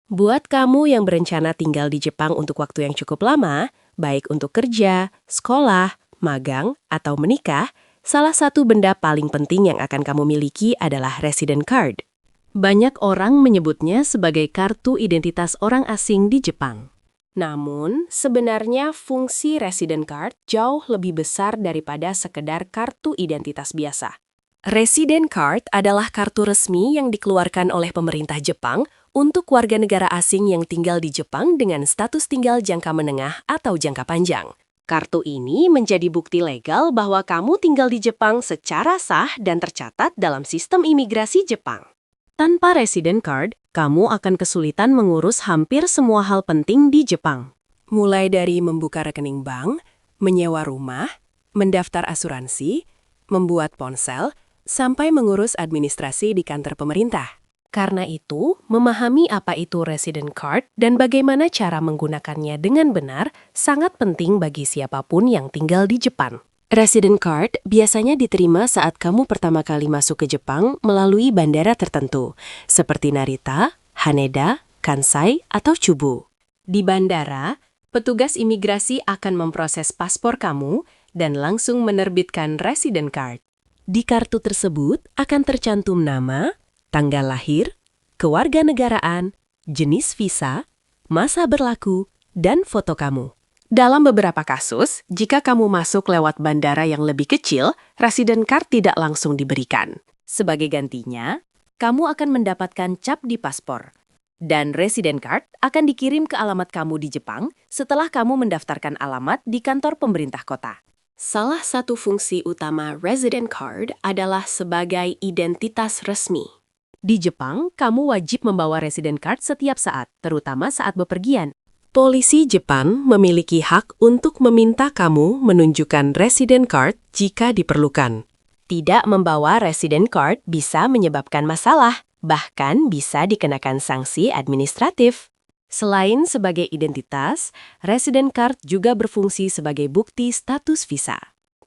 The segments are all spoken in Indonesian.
Buat kamu yang berencana tinggal di Jepang untuk waktu yang cukup lama, baik untuk kerja, sekolah, magang, atau menikah, salah satu benda paling penting yang akan kamu miliki adalah resident card. Banyak orang menyebutnya sebagai kartu identitas orang asing di Jepang. Namun, sebenarnya fungsi resident card jauh lebih besar daripada sekedar kartu identitas biasa. Resident card adalah kartu resmi yang dikeluarkan oleh pemerintah Jepang untuk warga negara asing yang tinggal di Jepang dengan status tinggal jangka menengah atau jangka panjang. Kartu ini menjadi bukti legal bahwa kamu tinggal di Jepang secara sah dan tercatat dalam sistem imigrasi Jepang. Tanpa resident card, kamu akan kesulitan mengurus hampir semua hal penting di Jepang. Mulai dari membuka rekening bank, menyewa rumah, mendaftar asuransi, membuat ponsel, sampai mengurus administrasi di kantor pemerintah. Karena itu, memahami apa itu resident card dan bagaimana cara menggunakannya dengan benar sangat penting bagi siapapun yang tinggal di Jepang. Resident card biasanya diterima saat kamu pertama kali masuk ke Jepang melalui bandara tertentu, seperti Narita, Haneda, Kansai, atau Chubu. Di bandara, petugas imigrasi akan memproses paspor kamu dan langsung menerbitkan resident card. Di kartu tersebut akan tercantum nama, tanggal lahir, kewarganegaraan, jenis visa, masa berlaku, dan foto kamu. Dalam beberapa kasus, jika kamu masuk lewat bandara yang lebih kecil, resident card tidak langsung diberikan. Sebagai gantinya, kamu akan mendapatkan cap di paspor. Dan resident card akan dikirim ke alamat kamu di Jepang setelah kamu mendaftarkan alamat di kantor pemerintah kota. Salah satu fungsi utama resident card adalah sebagai identitas resmi. Di Jepang, kamu wajib membawa resident card setiap saat, terutama saat bepergian. Polisi Jepang memiliki hak untuk meminta kamu menunjukkan resident card jika diperlukan. Tidak membawa resident card bisa menyebabkan masalah, bahkan bisa dikenakan sanksi administratif. Selain sebagai identitas, resident card juga berfungsi sebagai bukti status visa.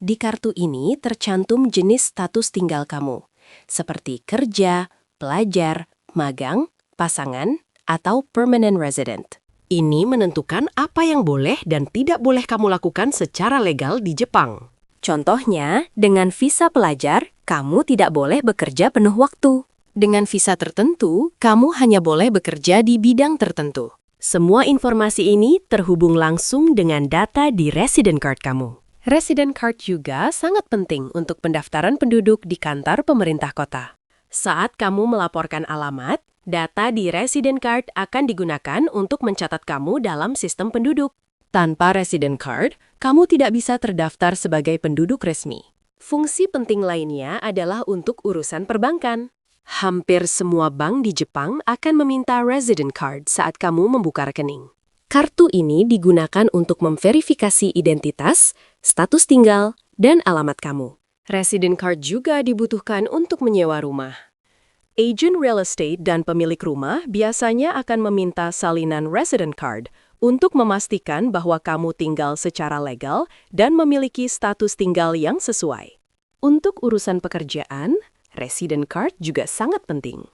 Di kartu ini tercantum jenis status tinggal kamu, seperti kerja, pelajar, magang, pasangan, atau permanent resident. Ini menentukan apa yang boleh dan tidak boleh kamu lakukan secara legal di Jepang. Contohnya, dengan visa pelajar, kamu tidak boleh bekerja penuh waktu. Dengan visa tertentu, kamu hanya boleh bekerja di bidang tertentu. Semua informasi ini terhubung langsung dengan data di resident card kamu. Resident card juga sangat penting untuk pendaftaran penduduk di kantor pemerintah kota. Saat kamu melaporkan alamat, data di resident card akan digunakan untuk mencatat kamu dalam sistem penduduk. Tanpa resident card, kamu tidak bisa terdaftar sebagai penduduk resmi. Fungsi penting lainnya adalah untuk urusan perbankan. Hampir semua bank di Jepang akan meminta resident card saat kamu membuka rekening. Kartu ini digunakan untuk memverifikasi identitas, status tinggal, dan alamat kamu. Resident card juga dibutuhkan untuk menyewa rumah. Agen real estate dan pemilik rumah biasanya akan meminta salinan resident card untuk memastikan bahwa kamu tinggal secara legal dan memiliki status tinggal yang sesuai. Untuk urusan pekerjaan, resident card juga sangat penting.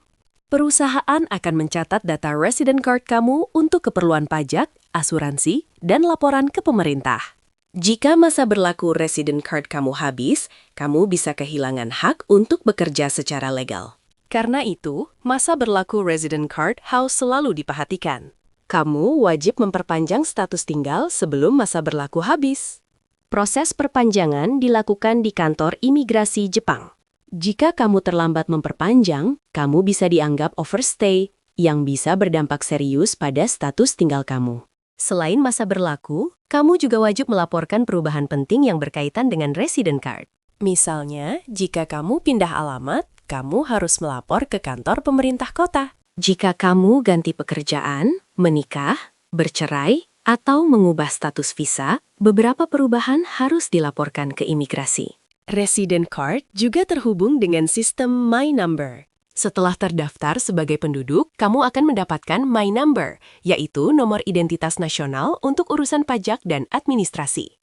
Perusahaan akan mencatat data resident card kamu untuk keperluan pajak, asuransi, dan laporan ke pemerintah. Jika masa berlaku resident card kamu habis, kamu bisa kehilangan hak untuk bekerja secara legal. Karena itu, masa berlaku resident card harus selalu diperhatikan. Kamu wajib memperpanjang status tinggal sebelum masa berlaku habis. Proses perpanjangan dilakukan di kantor imigrasi Jepang. Jika kamu terlambat memperpanjang, kamu bisa dianggap overstay, yang bisa berdampak serius pada status tinggal kamu. Selain masa berlaku, kamu juga wajib melaporkan perubahan penting yang berkaitan dengan resident card. Misalnya, jika kamu pindah alamat, kamu harus melapor ke kantor pemerintah kota. Jika kamu ganti pekerjaan, menikah, bercerai, atau mengubah status visa, beberapa perubahan harus dilaporkan ke imigrasi. Resident card juga terhubung dengan sistem My Number. Setelah terdaftar sebagai penduduk, kamu akan mendapatkan My Number, yaitu nomor identitas nasional untuk urusan pajak dan administrasi.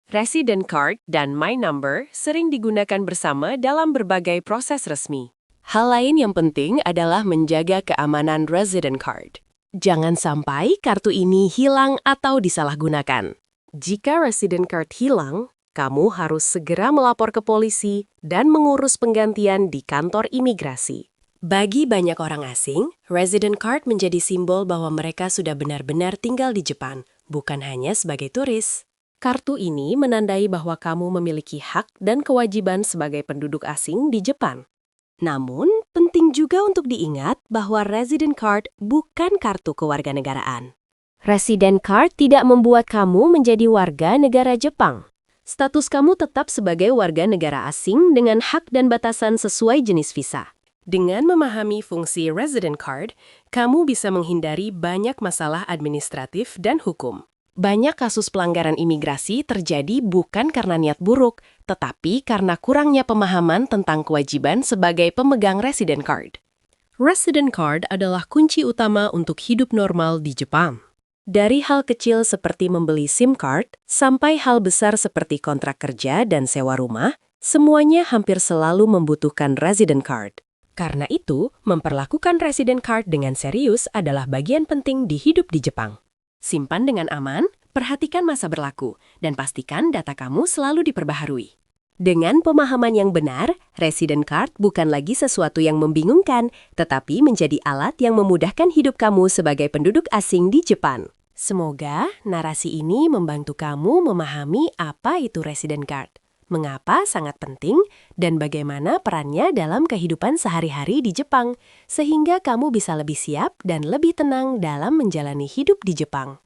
Resident card dan My Number sering digunakan bersama dalam berbagai proses resmi. Hal lain yang penting adalah menjaga keamanan resident card. Jangan sampai kartu ini hilang atau disalahgunakan. Jika resident card hilang, kamu harus segera melapor ke polisi dan mengurus penggantian di kantor imigrasi. Bagi banyak orang asing, resident card menjadi simbol bahwa mereka sudah benar-benar tinggal di Jepang, bukan hanya sebagai turis. Kartu ini menandai bahwa kamu memiliki hak dan kewajiban sebagai penduduk asing di Jepang. Namun, penting juga untuk diingat bahwa resident card bukan kartu kewarganegaraan. Resident card tidak membuat kamu menjadi warga negara Jepang. Status kamu tetap sebagai warga negara asing dengan hak dan batasan sesuai jenis visa. Dengan memahami fungsi resident card, kamu bisa menghindari banyak masalah administratif dan hukum. Banyak kasus pelanggaran imigrasi terjadi bukan karena niat buruk, tetapi karena kurangnya pemahaman tentang kewajiban sebagai pemegang resident card. Resident card adalah kunci utama untuk hidup normal di Jepang. Dari hal kecil seperti membeli SIM card, sampai hal besar seperti kontrak kerja dan sewa rumah, semuanya hampir selalu membutuhkan resident card. Karena itu, memperlakukan resident card dengan serius adalah bagian penting di hidup di Jepang. Simpan dengan aman, perhatikan masa berlaku, dan pastikan data kamu selalu diperbaharui. Dengan pemahaman yang benar, resident card bukan lagi sesuatu yang membingungkan, tetapi menjadi alat yang memudahkan hidup kamu sebagai penduduk asing di Jepang. Semoga narasi ini membantu kamu memahami apa itu resident card, mengapa sangat penting, dan bagaimana perannya dalam kehidupan sehari-hari di Jepang, sehingga kamu bisa lebih siap dan lebih tenang dalam menjalani hidup di Jepang.